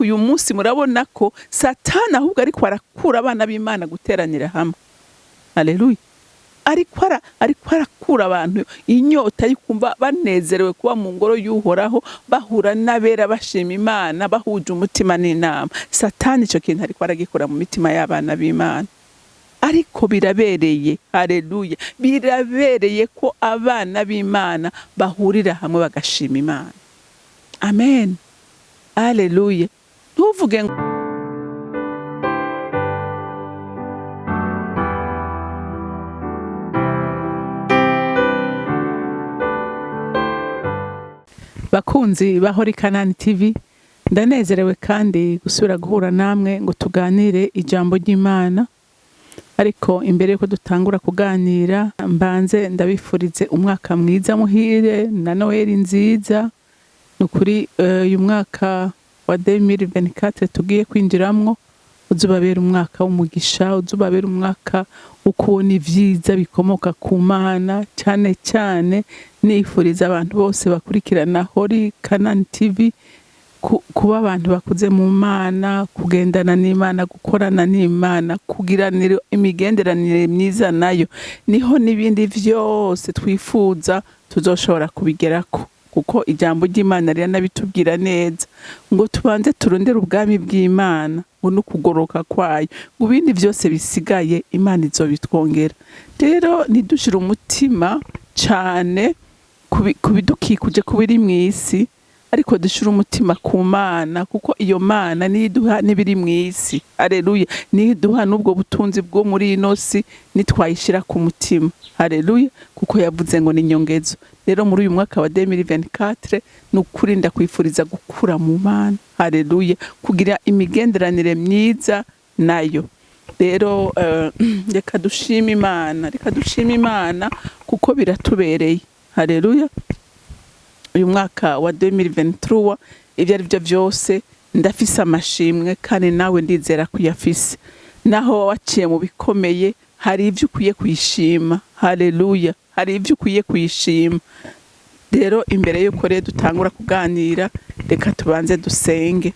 uyu munsi murabona ko Satani ahubwo ariko arakura abana b'Imana guteranira hamwe. Haleluya. Ariko arakura abantu inyota yikumva banezerewe kuba mu ngoro y'Uhoraho, bahura n'abera bashima Imana, bahuje umutima n'inama. Satani ico kintu ariko aragikora mu mitima y'abana b'Imana. Ariko birabereye, haleluya, birabereye ko abana b'Imana bahurira hamwe bagashima Imana. Amen. Haleluya. Ntuvuge ngo bakunzi bahori CANAAN TV, ndanezerewe kandi gusubira guhura namwe ngo tuganire ijambo ry'Imana. Ariko imbere yuko dutangura kuganira, mbanze ndabifurize umwaka mwiza muhire na Noheli nziza. Nukuri uyu mwaka wa 2024 tugiye kwinjiramwo uzubabera umwaka w'umugisha, uzubabera umwaka ukubona ivyiza bikomoka ku Mana. Cyane cyane nifuriza abantu bose bakurikirana hori CANAAN TV kuba abantu bakuze mu Mana, kugendana n'Imana, gukorana n'Imana, kugiranira imigenderanire myiza nayo, niho n'ibindi vyose twifuza tuzoshobora kubigerako. Kuko ijambo ry'Imana riranabitubwira neza ngo tubanze turondere ubwami bw'Imana ngo n'ukugoroka kwayo, ngo ibindi vyose bisigaye Imana izobitwongera. Rero nidushira umutima cane kubidukikuje kubiri mw'isi, ariko dushira umutima ku Mana, kuko iyo Mana niduha n'ibiri mw'isi. Haleluya. Niduha n'ubwo butunzi bwo muri ino si nitwayishira ku mutima. Haleluya. Kuko yavuze ngo ni nyongezo. Rero muri uyu mwaka wa 2024 nukuri ndakwifuriza gukura mu Mana. Haleluya. Kugira imigenderanire myiza nayo. Rero reka dushima Imana, kuko biratubereye. Haleluya. Uyu mwaka wa 2023 ivyo ari byo vyose ndafise amashimwe, kandi nawe ndizera kuyafise. Naho waciye mu bikomeye, hari ivyo ukwiye kwishima. Haleluya. Hari ivyo ukwiye kwishima. Rero imbere yuko rero dutangura kuganira, reka tubanze dusenge.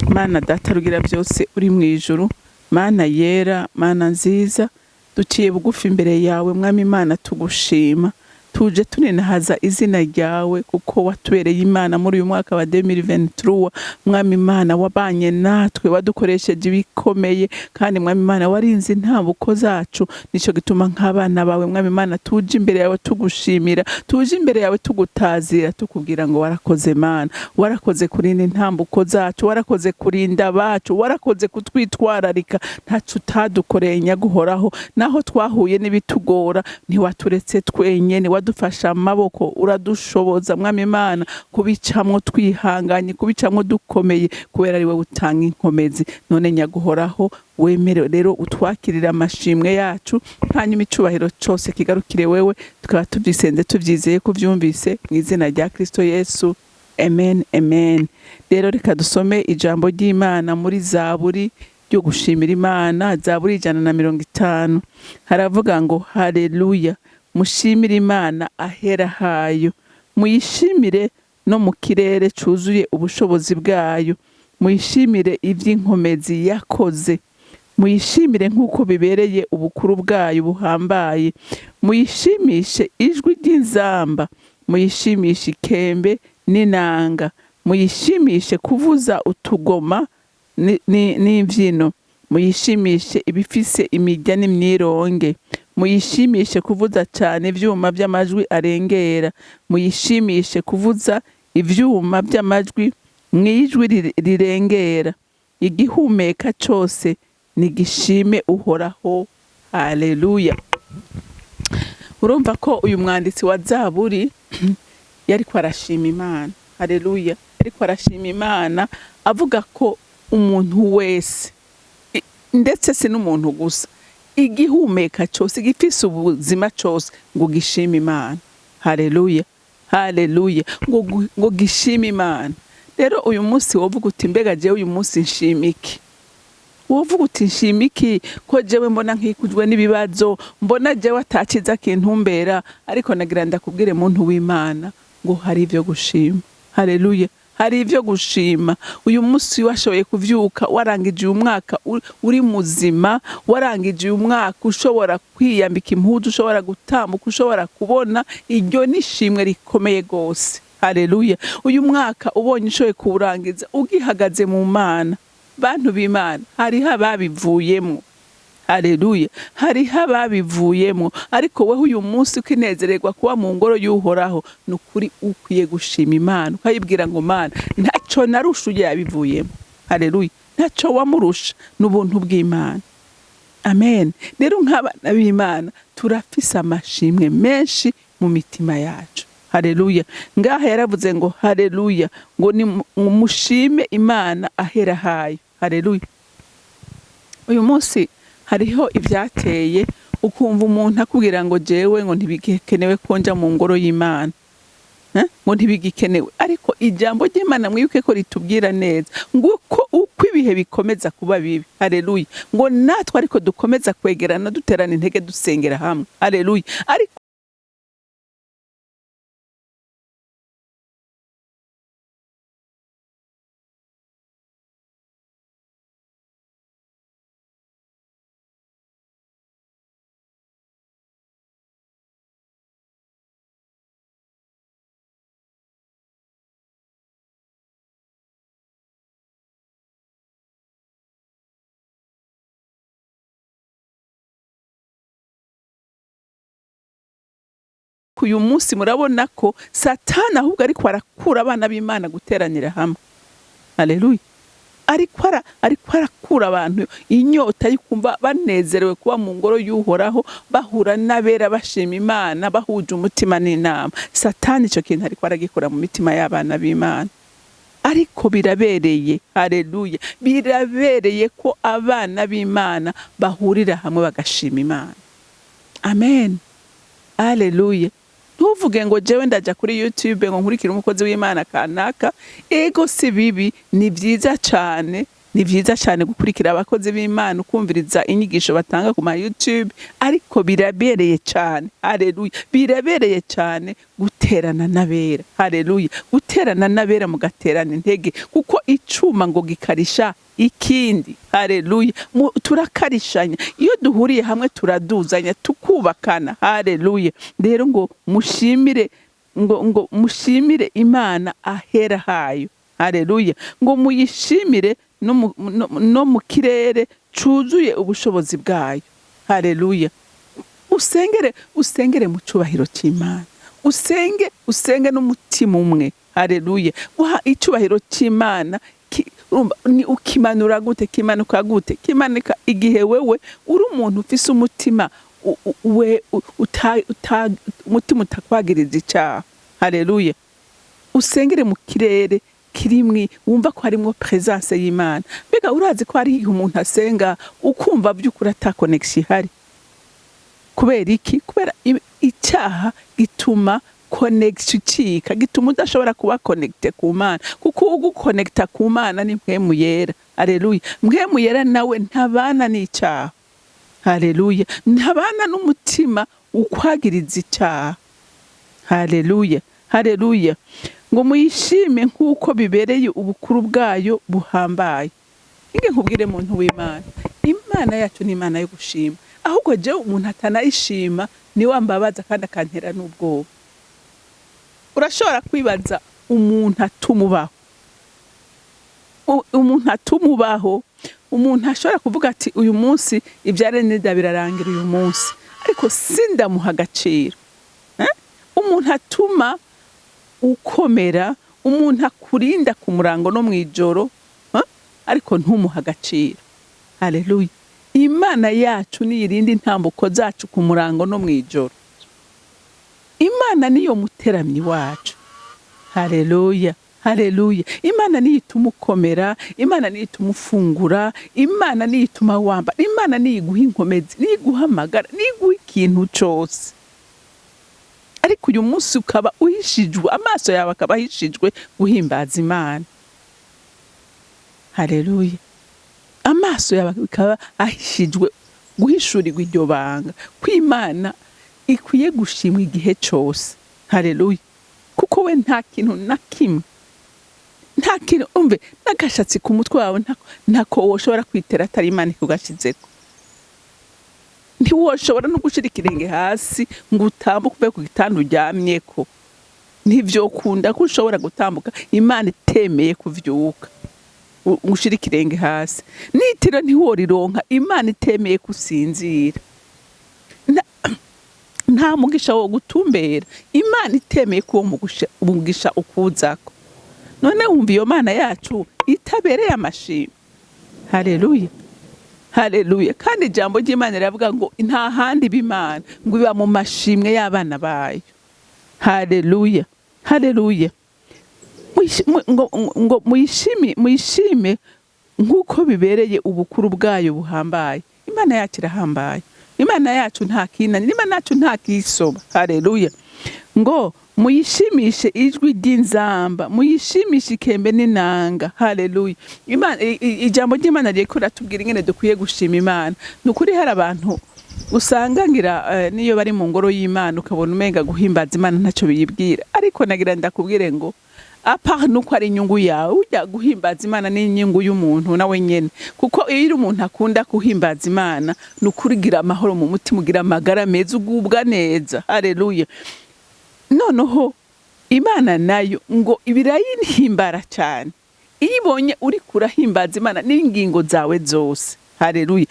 Mana Data rugira byose uri mu ijuru, Mana yera, Mana nziza, duciye bugufi imbere yawe Mwami Imana, tugushima. Tuje tuninahaza izina ryawe, kuko watubereye Imana muri uyu mwaka wa 2023. Mwami Imana wabanye natwe, wadukoresheje ibikomeye, kandi Mwami Imana warinze intambuko zacu. Nico gituma nk'abana bawe Mwami Imana tuje imbere yawe tugushimira, tuje imbere yawe tugutazira, tukubwira ngo warakoze Mana, warakoze kurinda intambuko zacu, warakoze kurinda abacu, warakoze kutwitwararika. Ntacu utadukoreye Nyaguhoraho, naho twahuye n'ibitugora ntiwaturetse twenyene, dufasha amaboko, uradushoboza Mwami Imana kubicamwo twihanganye, kubicamwo dukomeye, kubera ari we utanga inkomezi. None Nyaguhoraho wemere rero utwakirira amashimwe yacu, hanyuma icubahiro cyose kigarukire wewe. Tukaba tuvyisenze tuvyizeye ko vyumvise mu izina rya Kristo Yesu. Amen, amen. Rero reka dusome ijambo ry'Imana muri Zaburi ryo gushimira Imana, Zaburi 150. Haravuga ngo haleluya, mushimire Imana ahera hayo, muyishimire no mu kirere cuzuye ubushobozi bwayo, muyishimire ivy'inkomezi yakoze, muyishimire nk'uko bibereye ubukuru bwayo buhambaye, muyishimishe ijwi ry'inzamba, muyishimishe ikembe n'inanga, muyishimishe kuvuza utugoma n'imvyino, muyishimishe ibifise imirya n'imyironge, muyishimishe kuvuza cyane ivyuma by'amajwi arengera, muyishimishe kuvuza ivyuma by'amajwi mwijwi rirengera. Igihumeka cyose nigishime Uhoraho. Haleluya. Urumva ko uyu mwanditsi wa Zaburi yariko arashima Imana. Haleluya. Yariko arashima Imana avuga ko umuntu wese, ndetse si n'umuntu gusa, igihumeka cyose, gifise ubuzima cyose, ngo gishime Imana. Haleluya. Haleluya. Ngo gishime Imana. Rero uyu munsi wovuga uti mbega jewe uyu munsi nshimiki? Wovuga uti nshimiki ko jewe mbona nkikujwe n'ibibazo, mbona jewe atakiza kintumbera, ariko nagira ndakubwire muntu w'Imana ngo hari ivyo gushima. Haleluya. hari ivyo gushima. Uyu munsi washoboye kuvyuka warangije uyu mwaka uri muzima, warangije uyu mwaka ushobora kwiyambika impuzu, ushobora gutambuka, ushobora kubona, iryo nishimwe rikomeye gose. Haleluya. Uyu mwaka ubonye ushoboye kuwurangiza ugihagaze mu Mana. Bantu b'Imana, hariho ababivuyemwo. Haleluya. Hariho ababivuyemwo, ariko wewe uyu munsi ukinezererwa kuba mu ngoro y'Uhoraho, nukuri ukwiye gushima Imana, ukayibwira ngo Mana, ntaco narusha uje yabivuyemwo. Haleluya. Ntaco wamurusha, n'ubuntu bw'Imana. Amen. Rero nk'abana b'Imana turafise amashimwe menshi mu mitima yacu. Haleluya. Ngaha yaravuze ngo haleluya, ngo ni mushime Imana ahera hayo. Haleluya. Uyu munsi hariho ivyateye ukumva umuntu akubwira ngo jewe ngo ntibikenewe konja mu ngoro y'Imana. Ngo ntibigikenewe, ariko ijambo ry'Imana mwibuke ko ritubwira neza nguko uko ibihe bikomeza kuba bibi. Haleluya. Ngo natwe ariko dukomeza kwegerana duterana intege dusengera hamwe. Haleluya. Ariko uyu munsi murabona ko Satani ahubwo ariko arakura abana b'Imana guteranira hamwe. Haleluya. Ariko arakura abantu inyota yikumva banezerewe kuba mu ngoro y'Uhoraho, bahura n'abera bashima Imana, bahuje umutima n'inama. Satani ico kintu ariko aragikora mu mitima y'abana b'Imana. Ariko birabereye. Haleluya. Birabereye ko abana b'Imana bahurira hamwe bagashima Imana. Amen. Haleluya. Ntuvuge ngo jewe ndaja kuri YouTube ngo nkurikira umukozi w'Imana kanaka. Ego si bibi, ni vyiza cane. Ni vyiza cane gukurikira abakozi b'Imana, ukumviriza inyigisho batanga ku ma YouTube, ariko birabereye cane. Haleluya. Birabereye cane guterana n'abera. Haleluya. Guterana n'abera mugaterana intege, kuko icuma ngo gikarisha ikindi. Haleluya. Turakarishanya. Iyo duhuriye hamwe turaduzanya, tukubakana. Haleluya. Rero ngo mushimire, ngo mushimire Imana ahera hayo. Haleluya. Ngo muyishimire no mu kirere cuzuye ubushobozi bwayo. Haleluya. Usengere mu cubahiro c'Imana. Usenge n'umutima umwe. Haleluya. Guha icubahiro c'Imana ni ukimanura gute, kimanuka gute? Kimanika igihe wewe uri umuntu ufise umutima umutima utakwagiriza icaha. Haleluya. Usengere mu kirere kirimwi, wumva ko harimo presence y'Imana. Mbega urazi ko hari umuntu asenga ukumva by'ukuri ata connection ihari. Kubera iki? Kubera icyaha gituma connection icika, gituma udashobora kuba connected ku Mana, kuko uguconnecta ku Mana ni mpwemu yera. Haleluya. Mpwemu yera nawe ntabana n'icyaha. Haleluya. Ntabana n'umutima ukwagiriza icyaha. Haleluya. Haleluya. Ngo muyishime nk'uko bibereye ubukuru bwayo buhambaye. Inge nkubwire muntu w'Imana, Imana yacu ni Imana yo gushima. Ahubwo je umuntu atanayishima ni wambabaza kandi akantera n'ubwoba. Urashobora kwibaza umuntu atumubaho. Umuntu atumubaho, umuntu ashobora kuvuga ati uyu munsi ivyare nida birarangira uyu munsi, ariko sindamuha agaciro. Umuntu atuma ukomera, umuntu akurinda ku murango no mwijoro, ariko ntumuha agaciro. Haleluya. Imana yacu niyirindi intambuko zacu ku murango no mwijoro. Imana niyo muteramyi wacu. Haleluya. Haleluya. Imana niyo ituma ukomera, Imana niyo ituma ufungura, Imana niyo ituma wamba, Imana niyo iguha inkomezi, niyo iguhamagara, niyo iguha ikintu cose. Ariko uyu munsi ukaba uhishijwe, amaso yawe akaba ahishijwe guhimbaza Imana. Haleluya. Amaso yawe akaba ahishijwe guhishurirwa iryo banga ko Imana ikwiye gushimwa igihe cose. Haleluya. Kuko we nta kintu na kimwe nta kintu umve n'agashatsi ku mutwe wawe ntako woshobora kwitera atari Imana ikugashizeko. Ntiwoshobora no gushira ikirenge hasi ngo utambuke uve ku gitanda uryamyeko. Ntivyokunda ko ushobora gutambuka Imana itemeye kuvyuka ushira ikirenge hasi. Nitiro ntiworironka Imana itemeye kusinzira. Nta mugisha wo gutumbera Imana itemeye ko umugisha ukuzako. None wumva iyo Mana yacu itabereye amashimwe. Haleluya, haleluya. Kandi ijambo ry'Imana riravuga ngo nta handi b'Imana ngo iba mu mashimwe y'abana bayo. Haleluya, haleluya. Ngo muyishime nk'uko bibereye ubukuru bwayo buhambaye. Imana yacu irahambaye. Imana yacu nta kinani, Imana yacu nta kisoba. Haleluya. Ngo muyishimishe ijwi ry'inzamba, muyishimishe ikembe n'inanga. Haleluya. Ijambo ry'Imana riko ratubwira ingene dukwiye gushima Imana. Nukuri hari abantu usanga ngira niyo bari mu ngoro y'Imana ukabona umenga guhimbaza Imana ntacyo biyibwira. Ariko nagira ndakubwire ngo apart nuko ari inyungu yawe ujya guhimbaza Imana n'inyungu y'umuntu nawe nyene. Kuko iyo umuntu akunda guhimbaza Imana nukurigira amahoro mu mutima, ugira amagara meza, ugubwa neza. Haleluya. Noneho Imana nayo ngo ibirayinhimbara cyane iyo ibonye uri kurahimbaza Imana n'ingingo zawe zose. Haleluya.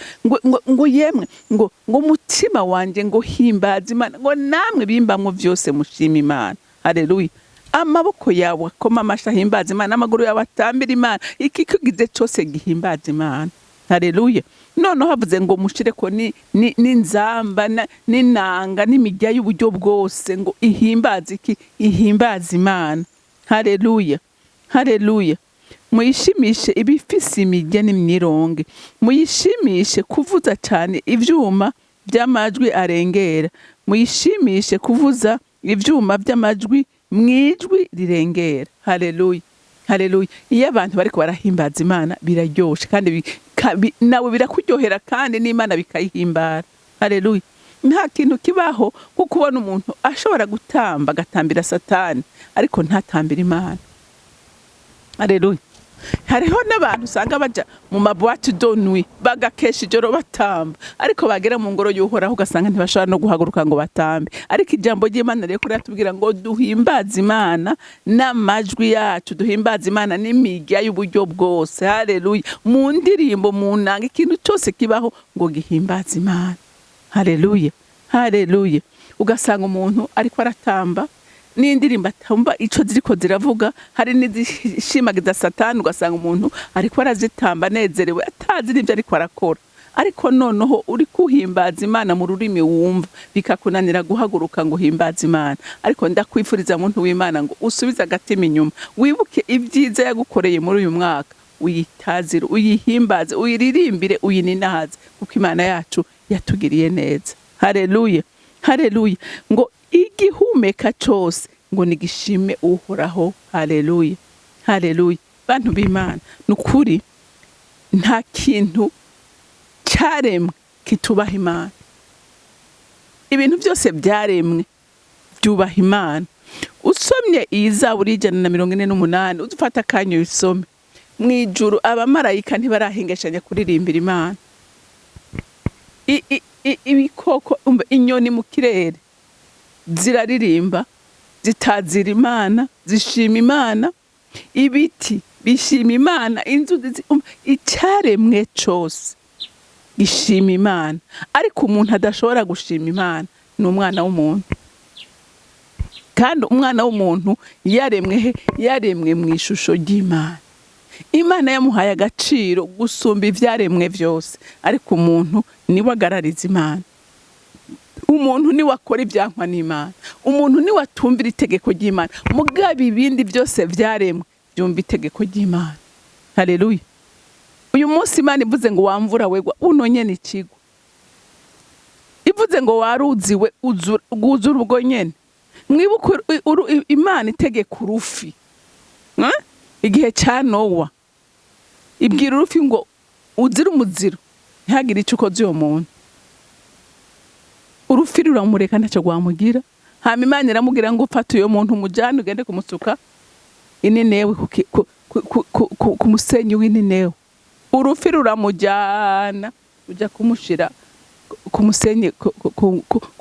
Ngo yemwe ngo mutima wanje ngo himbaza Imana, ngo namwe bimbamwe vyose mushima Imana. Haleluya. Amaboko yawe akoma amasha himbaza Imana, amaguru yawe atambira Imana, ikikugize cyose gihimbaza Imana. Haleluya. Noneho havuze ngo mushireko n'inzamba n'inanga n'imirya y'uburyo bwose ngo ihimbaze iki? Ihimbaza Imana. Haleluya, haleluya. Muyishimishe ibifise imirya n'imyironge, muyishimishe kuvuza cyane ivyuma by'amajwi arengera, muyishimishe kuvuza ivyuma by'amajwi mwijwi rirengera. Haleluya, haleluya. Iyo abantu bariko barahimbaza Imana biraryoshe kandi nawe birakuryohera kandi n'Imana bikayihimbara. Haleluya. Nta kintu kibaho kuko kubona umuntu ashobora gutamba agatambira Satani ariko ntatambira Imana. Haleluya. Hariho n'abantu usanga baja mu maboîte de nuit bagakesha ijoro batamba, ariko bagera mu ngoro y'Uhoraho ugasanga ntibashobora no guhaguruka ngo batambe. Ariko ijambo ry'Imana rero kuratubwira ngo duhimbaze Imana n'amajwi yacu, duhimbaze Imana n'imirya y'uburyo bwose. Haleluya. Mu ndirimbo, mu nanga, ikintu cyose kibaho ngo gihimbaze Imana. Haleluya, haleluya. Ugasanga umuntu ariko aratamba n'indirimbo atamba ico ziriko ziravuga, hari n'izishimagiza Satani, ugasanga umuntu ariko arazitamba nezerewe atazi n'ivyo ariko arakora. Ariko noneho uri kuhimbaza Imana mu rurimi wumva bikakunanira guhaguruka ngo himbaza Imana. Ariko ndakwifuriza muntu w'Imana ngo usubize agatima inyuma, wibuke ibyiza yagukoreye muri uyu mwaka, uyitazire, uyihimbaze, uyiririmbire, uyininahaze, kuko Imana yacu yatugiriye neza. Haleluya, haleluya. Ngo igihumeka cyose ngo nigishime Uhoraho. Haleluya, haleluya. Bantu b'Imana, nukuri nta kintu cyaremwe kitubaha Imana. Ibintu byose byaremwe byubaha Imana. Usomye Zaburi 148 udufata kanyo usome, mwijuru abamarayika ntibarahengeshanya kuririmbira Imana. Ibikoko inyoni mu kirere ziraririmba, zitazira Imana, zishima Imana. Ibiti bishima Imana, inzuzi icyaremwe cyose gishima Imana. Ariko umuntu adashobora gushima Imana ni umwana w'umuntu. Kandi umwana w'umuntu yaremwe mu ishusho ry'Imana. Imana yamuhaye agaciro gusumba ivyaremwe byose, ariko umuntu niwe agarariza Imana. Umuntu ni wakora ibyankwa n'Imana, umuntu ni watumvira itegeko ry'Imana. Mugabe ibindi byose vyaremwe byumva itegeko ry'Imana. Haleluya. Uyu munsi Imana ivuze ngo wamvura wegwa unonye n'ikigwa, ivuze ngo waruziwe uzura ubwo nyene. Mwibuke Imana itegeka urufi igihe cya Nowa, ibwira urufi ngo uzira umuziro ntihagire icyo ukoze uyo muntu. Urufi ruramureka ntacyo rwamugira. Hama Imana iramubwira ngo ufate uyo muntu umujyane ugende kumusuka Ninewe ku musenyi w'Ininewe, urufi ruramujyana ujya kumushira ku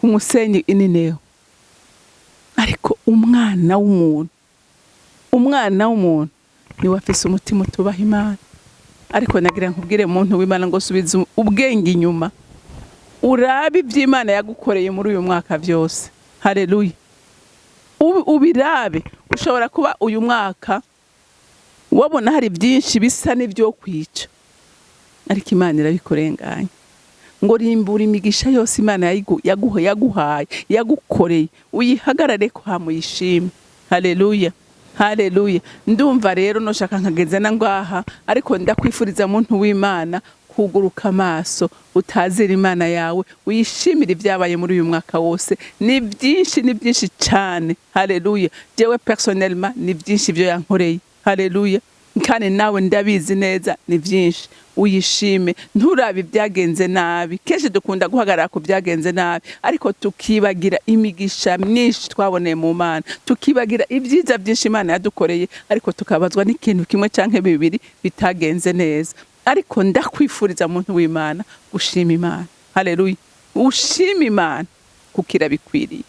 musenyi Ininewe. Ariko umwana w'umuntu niwe afise umutima utubaha Imana. Ariko nagira nkubwire muntu w'Imana ngo subiza ubwenge inyuma, urabe iby'Imana yagukoreye muri uyu mwaka byose. Haleluya. Ubirabe. Ushobora kuba uyu mwaka wabona hari byinshi bisa n'ibyo kwica, ariko Imana irabikurenganya ngo rimbura imigisha yose Imana yaguhaye yagukoreye, uyihagarare ko hamuyishime. Haleluya. Haleluya. Ndumva rero noshaka nkageze na ngaha, ariko ndakwifuriza muntu w'Imana kuguruka amaso, utazira Imana yawe, uyishimira ibyabaye muri uyu mwaka wose. Ni byinshi cyane. Haleluya. Jewe personnellement ni byinshi byo yankoreye. Haleluya. Kandi nawe ndabizi neza ni byinshi. Uyishime, nturabe ibyagenze nabi. Kenshi dukunda guhagarara ku byagenze nabi, ariko tukibagira imigisha myinshi twaboneye mu Mana, tukibagira ibyiza byinshi Imana yadukoreye, ariko tukabazwa n'ikintu kimwe canke bibiri bitagenze neza. Ariko ndakwifuriza muntu w'Imana gushima Imana. Haleluya. Ushima Imana kuko irabikwiriye.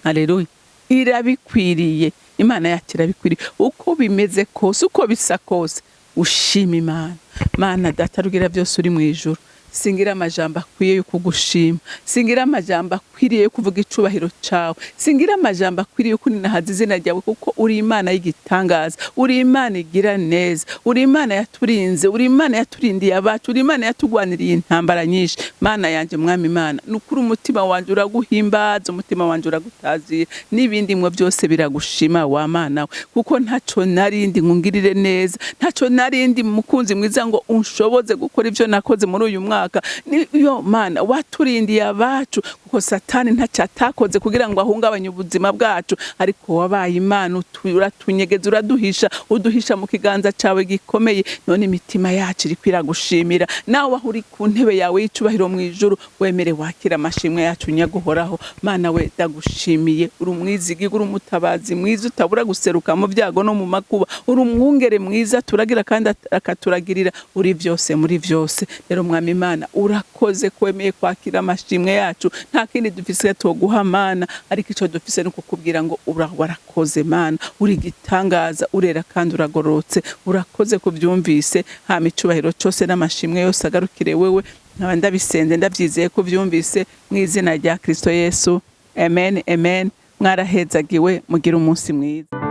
Haleluya. Irabikwiriye. Imana yacu irabikwiriye. Uko bimeze kose, uko bisa kose, ushima Imana. Mana data rugira byose uri mu ijuru, singira amajambo akwiye yo kugushima, singira amajambo akwiriye yo kuvuga icubahiro cawe, singira amajambo akwiriye yo kuninahaza izina ryawe, kuko uri Imana y'igitangaza, uri Imana igira neza, uri Imana yaturinze, uri Imana yaturindiye abacu, uri Imana yatugwaniriye intambara nyinshi. Mana yanje mwami Imana, nukuri umutima wanje uraguhimbaza, umutima wanje uragutazira, n'ibindi mwe byose biragushima wa Mana we, kuko ntaco narindi ngungirire neza, ntaco narindi mukunzi mwiza ngo unshoboze gukora ivyo nakoze muri uyu mwaka. Niyo Mana waturindiye abacu, kuko Satani ntacatakoze kugira ngo ahungabanye ubuzima bwacu, ariko wabaye Imana uratunyegeza, uduhisha mu kiganza cawe gikomeye. None imitima yacu iri kwiragushimira, nawe aho uri ku ntebe yawe y'icubahiro mu ijuru, wemere wakira amashimwe yacu nyaguhoraho. Mana we ndagushimiye, uri umwizigi, uri umutabazi mwiza utabura guseruka mu byago no mu makuba, uri umwungere mwiza turagira kandi akaturagirira, uri byose muri byose. Rero mwami Imana urakoze kwemeye kwakira amashimwe yacu, nta kindi dufise toguha Mana, ariko ico dufise no kukubwira ngo warakoze Mana, uri gitangaza, urera kandi uragorotse. Urakoze kubyumvise, hama icubahiro cyose n'amashimwe yose agarukire wewe. Nkaba ndabisenze ndabyizeye ko byumvise mu izina rya Kristo Yesu. Amen, amen. Mwarahezagiwe, mugira umunsi mwiza.